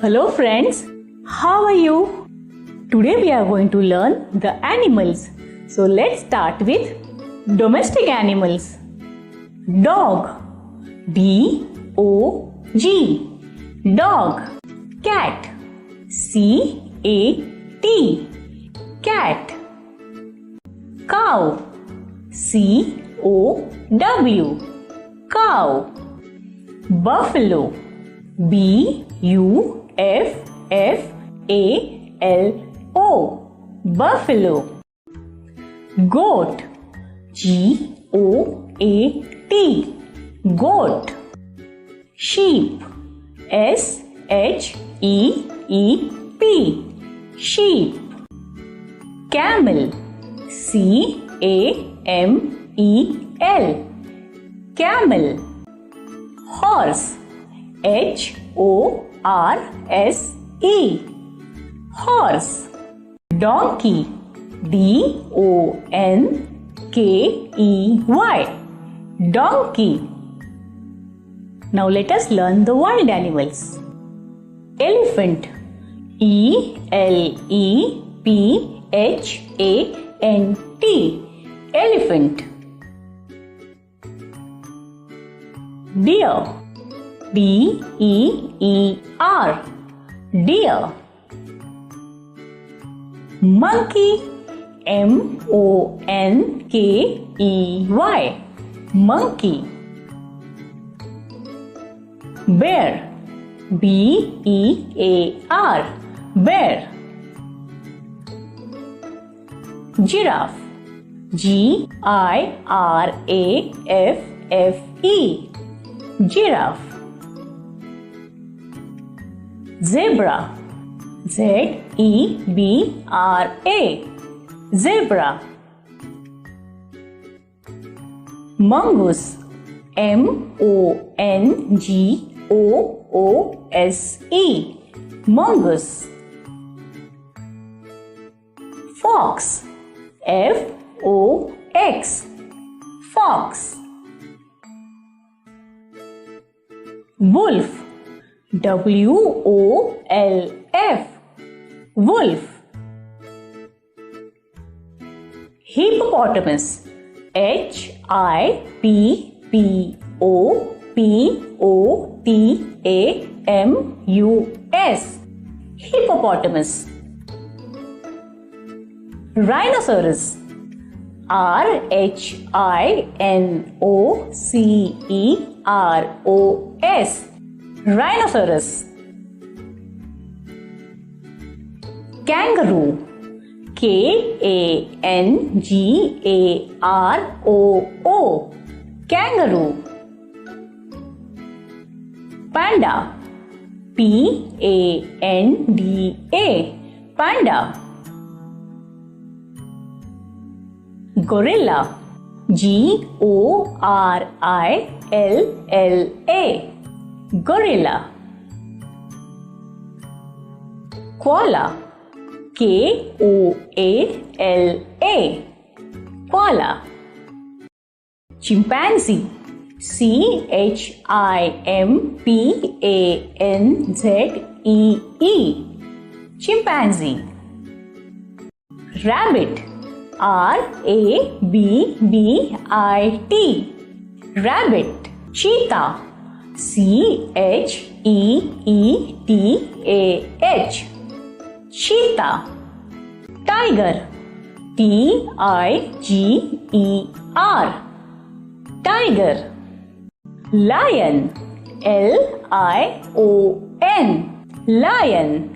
Hello friends, how are you? Today we are going to learn the animals. So let's start with domestic animals. Dog, D-O-G, dog. Cat, C-A-T, cat. Cow, C-O-W, cow. Buffalo, B-U-F-F-A-L-O, buffalo. Goat, G-O-A-T, goat. Sheep, S-H-E-E-P, sheep. Camel, C-A-M-E-L, camel. Horse, H-O-R-S-E, horse. Donkey, D-O-N-K-E-Y, donkey. Now let us learn the wild animals. Elephant, E-L-E-P-H-A-N-T, elephant. Deer, D-E-E-R, deer. Monkey, M-O-N-K-E-Y, monkey. Bear, B-E-A-R, bear. Giraffe, G-I-R-A-F-F-E, giraffe. Zebra, Z-E-B-R-A, zebra. Mongoose, M-O-N-G-O-O-S-E, mongoose. Fox, F-O-X, fox. Wolf, W-O-L-F, wolf. Hippopotamus, H-I-P-P-O-P-O-T-A-M-U-S, hippopotamus. Rhinoceros, R-H-I-N-O-C-E-R-O-S, rhinoceros. Kangaroo, K-A-N-G-A-R-O-O, kangaroo. Panda, P-A-N-D-A, panda. Gorilla, G-O-R-I-L-L-A, gorilla. Koala, K-O-A-L-A, koala. Chimpanzee, C-H-I-M-P-A-N-Z-E-E, chimpanzee. Rabbit, R-A-B-B-I-T, rabbit. Cheetah, C-H-E-E-T-A-H, cheetah. Tiger, T-I-G-E-R, tiger. Lion, L-I-O-N, lion.